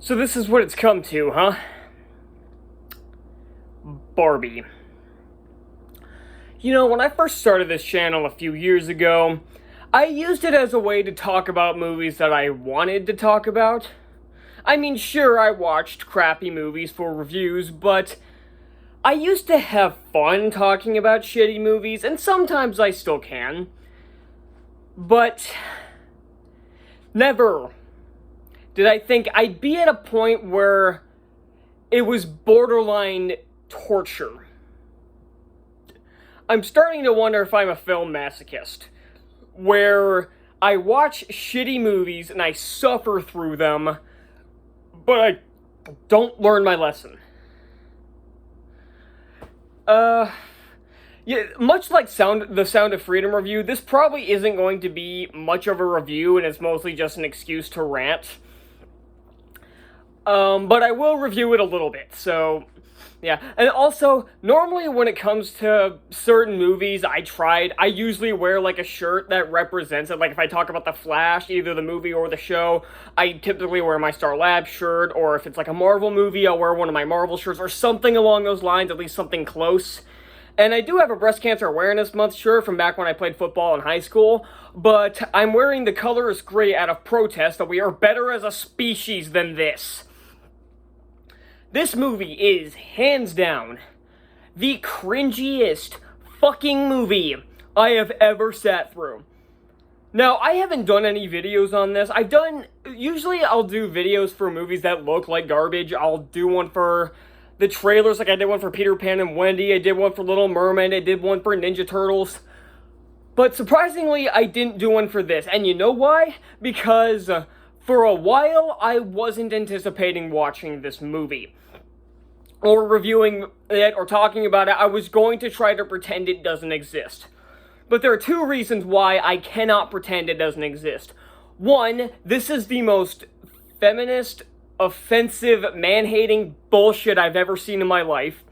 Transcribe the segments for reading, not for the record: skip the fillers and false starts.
So this is what it's come to, huh? Barbie. You know, when I first started this channel a few years ago, I used it as a way to talk about movies that I wanted to talk about. I mean, sure, I watched crappy movies for reviews, but I used to have fun talking about shitty movies, and sometimes I still can. But never did I think I'd be at a point where it was borderline torture. I'm starting to wonder if I'm a film masochist, where I watch shitty movies and I suffer through them, but I don't learn my lesson. Yeah, much like the Sound of Freedom review, this probably isn't going to be much of a review, and it's mostly just an excuse to rant. But I will review it a little bit, so, yeah. And also, normally when it comes to certain movies I usually wear, like, a shirt that represents it. Like, if I talk about The Flash, either the movie or the show, I typically wear my Star Labs shirt, or if it's, like, a Marvel movie, I'll wear one of my Marvel shirts, or something along those lines, at least something close. And I do have a Breast Cancer Awareness Month shirt from back when I played football in high school, but I'm wearing the color is gray out of protest that we are better as a species than this. This movie is, hands down, the cringiest fucking movie I have ever sat through. Now, I haven't done any videos on this. Usually I'll do videos for movies that look like garbage. I'll do one for the trailers, like I did one for Peter Pan and Wendy. I did one for Little Mermaid. I did one for Ninja Turtles. But surprisingly, I didn't do one for this. And you know why? Because for a while, I wasn't anticipating watching this movie, or reviewing it, or talking about it. I was going to try to pretend it doesn't exist. But there are two reasons why I cannot pretend it doesn't exist. One, this is the most feminist, offensive, man-hating bullshit I've ever seen in my life.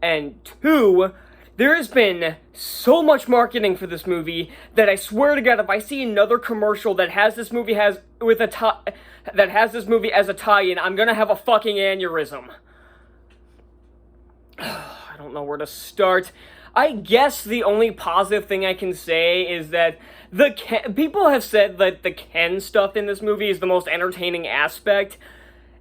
And two, there has been so much marketing for this movie that I swear to God, if I see another commercial that has this movie as a tie-in, I'm gonna have a fucking aneurysm. I don't know where to start. I guess the only positive thing I can say is that people have said that the Ken stuff in this movie is the most entertaining aspect.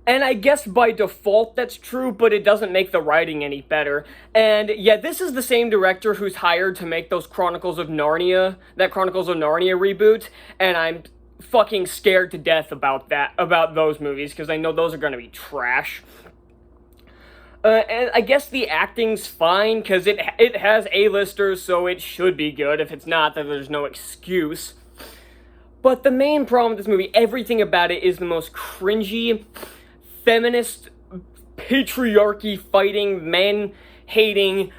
And I guess by default that's true, but it doesn't make the writing any better. And yeah, this is the same director who's hired to make that Chronicles of Narnia reboot, and I'm fucking scared to death about those movies, because I know those are gonna be trash. And I guess the acting's fine, because it has A-listers, so it should be good. If it's not, then there's no excuse. But the main problem with this movie, everything about it is the most cringy, feminist, patriarchy-fighting, man-hating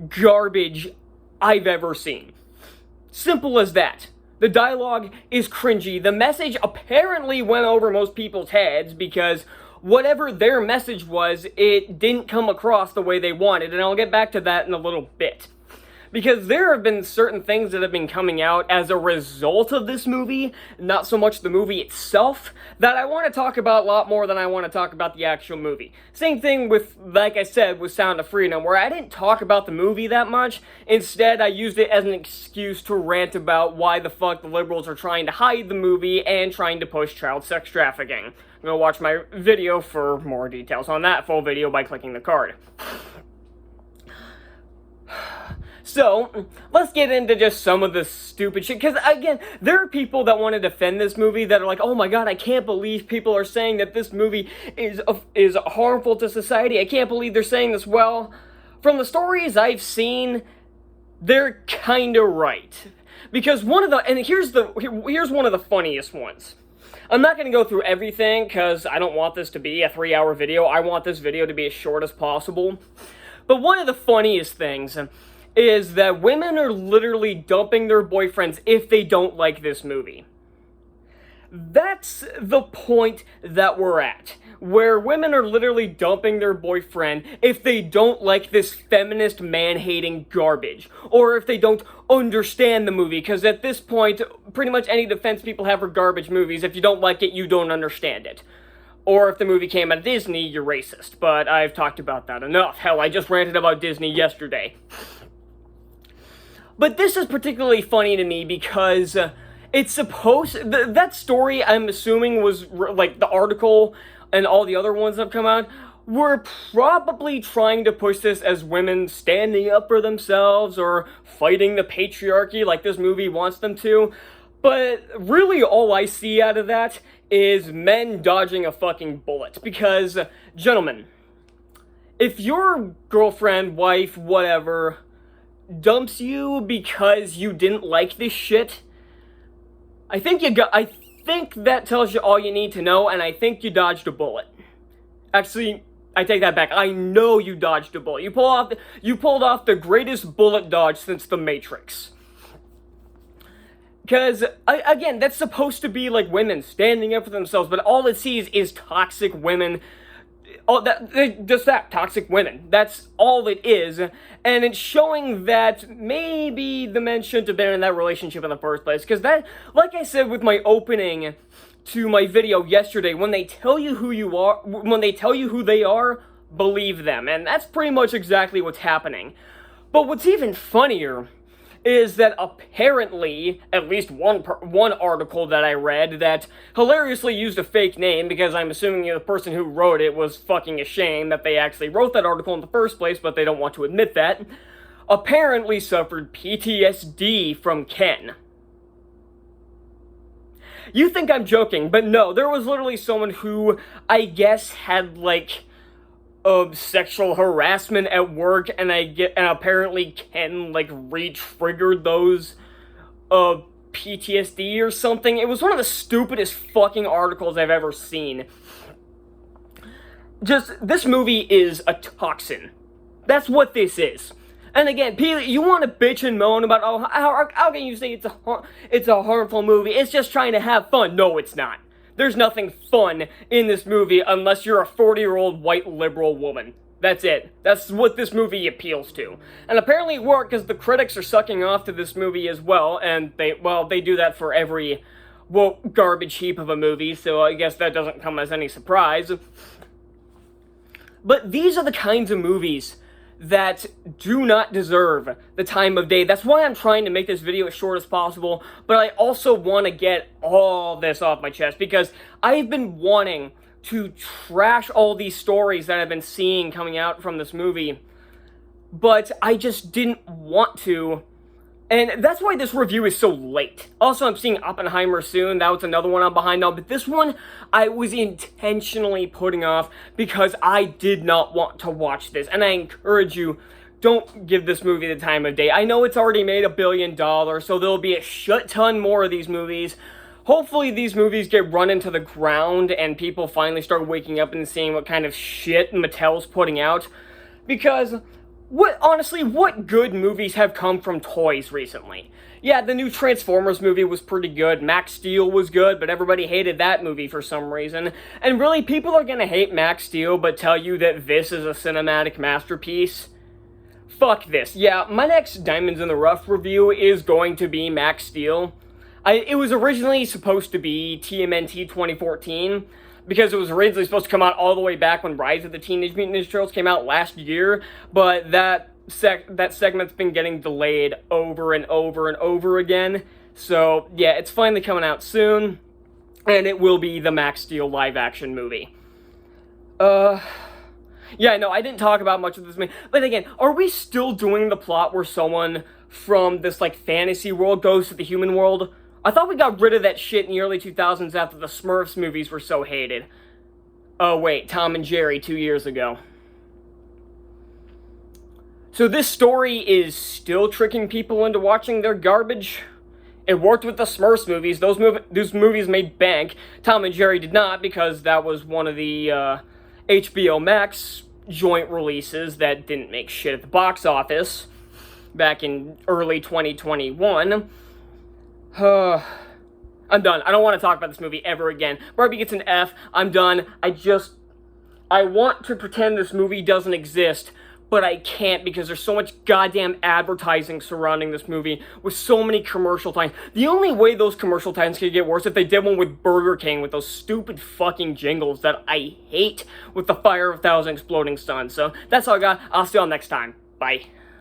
garbage I've ever seen. Simple as that. The dialogue is cringy. The message apparently went over most people's heads, because whatever their message was, it didn't come across the way they wanted, and I'll get back to that in a little bit. Because there have been certain things that have been coming out as a result of this movie, not so much the movie itself, that I want to talk about a lot more than I want to talk about the actual movie. Same thing with, like I said, with Sound of Freedom, where I didn't talk about the movie that much. Instead, I used it as an excuse to rant about why the fuck the liberals are trying to hide the movie and trying to push child sex trafficking. I'm gonna watch my video for more details on that full video by clicking the card. So, let's get into just some of the stupid shit, because, again, there are people that want to defend this movie that are like, oh my god, I can't believe people are saying that this movie is harmful to society. I can't believe they're saying this. Well, from the stories I've seen, they're kinda right. Because here's one of the funniest ones. I'm not going to go through everything, because I don't want this to be a 3-hour video. I want this video to be as short as possible. But one of the funniest things is that women are literally dumping their boyfriends if they don't like this movie. That's the point that we're at, where women are literally dumping their boyfriend if they don't like this feminist man-hating garbage, or if they don't understand the movie, because at this point, pretty much any defense people have for garbage movies, if you don't like it, you don't understand it. Or if the movie came out of Disney, you're racist. But I've talked about that enough. Hell, I just ranted about Disney yesterday. But this is particularly funny to me because it's supposed... that story, I'm assuming, was like the article and all the other ones that have come out were probably trying to push this as women standing up for themselves or fighting the patriarchy like this movie wants them to. But really all I see out of that is men dodging a fucking bullet. Because, gentlemen, if your girlfriend, wife, whatever, dumps you because you didn't like this shit, I think that tells you all you need to know, and I think you dodged a bullet. Actually, I take that back. I know you dodged a bullet. You pulled off the greatest bullet dodge since The Matrix. Because, again, that's supposed to be like women standing up for themselves, but all it sees is toxic women. Just that, toxic women. That's all it is. And it's showing that maybe the men shouldn't have been in that relationship in the first place. Because that, like I said with my opening to my video yesterday, when they tell you who you are, when they tell you who they are, believe them. And that's pretty much exactly what's happening. But what's even funnier is that apparently, at least one article that I read that hilariously used a fake name, because I'm assuming the person who wrote it was fucking ashamed that they actually wrote that article in the first place, but they don't want to admit that, apparently suffered PTSD from Ken. You think I'm joking, but no, there was literally someone who, I guess, had, like, of sexual harassment at work, and apparently Ken, like, re-triggered those, PTSD or something. It was one of the stupidest fucking articles I've ever seen. Just, this movie is a toxin. That's what this is. And again, you want to bitch and moan about, oh, how can you say it's a harmful movie? It's just trying to have fun. No, it's not. There's nothing fun in this movie unless you're a 40-year-old white liberal woman. That's it. That's what this movie appeals to. And apparently it worked because the critics are sucking off to this movie as well, and they do that for every, well, garbage heap of a movie, so I guess that doesn't come as any surprise. But these are the kinds of movies that do not deserve the time of day. That's why I'm trying to make this video as short as possible, but I also want to get all this off my chest, because I've been wanting to trash all these stories that I've been seeing coming out from this movie, but I just didn't want to, and that's why this review is so late. Also, I'm seeing Oppenheimer soon. That was another one I'm behind on, but this one I was intentionally putting off because I did not want to watch this, and I encourage you, don't give this movie the time of day. I know it's already made $1 billion, so there'll be a shit ton more of these movies. Hopefully these movies get run into the ground and people finally start waking up and seeing what kind of shit Mattel's putting out, because honestly, what good movies have come from toys recently? Yeah, the new Transformers movie was pretty good, Max Steel was good, but everybody hated that movie for some reason. And really, people are gonna hate Max Steel, but tell you that this is a cinematic masterpiece? Fuck this. Yeah, my next Diamonds in the Rough review is going to be Max Steel. It was originally supposed to be TMNT 2014, because it was originally supposed to come out all the way back when Rise of the Teenage Mutant Ninja Turtles came out last year, but that segment's been getting delayed over and over and over again. So, yeah, it's finally coming out soon, and it will be the Max Steel live-action movie. Yeah, no, I didn't talk about much of this movie, but again, are we still doing the plot where someone from this, like, fantasy world goes to the human world? I thought we got rid of that shit in the early 2000s after the Smurfs movies were so hated. Oh wait, Tom and Jerry 2 years ago. So this story is still tricking people into watching their garbage? It worked with the Smurfs movies. Those movies made bank. Tom and Jerry did not, because that was one of the HBO Max joint releases that didn't make shit at the box office back in early 2021. I'm done. I don't want to talk about this movie ever again. Barbie gets an F. I'm done. I want to pretend this movie doesn't exist, but I can't because there's so much goddamn advertising surrounding this movie with so many commercial times. The only way those commercial times could get worse if they did one with Burger King with those stupid fucking jingles that I hate with the fire of 1,000 exploding suns. So that's all I got. I'll see y'all next time. Bye.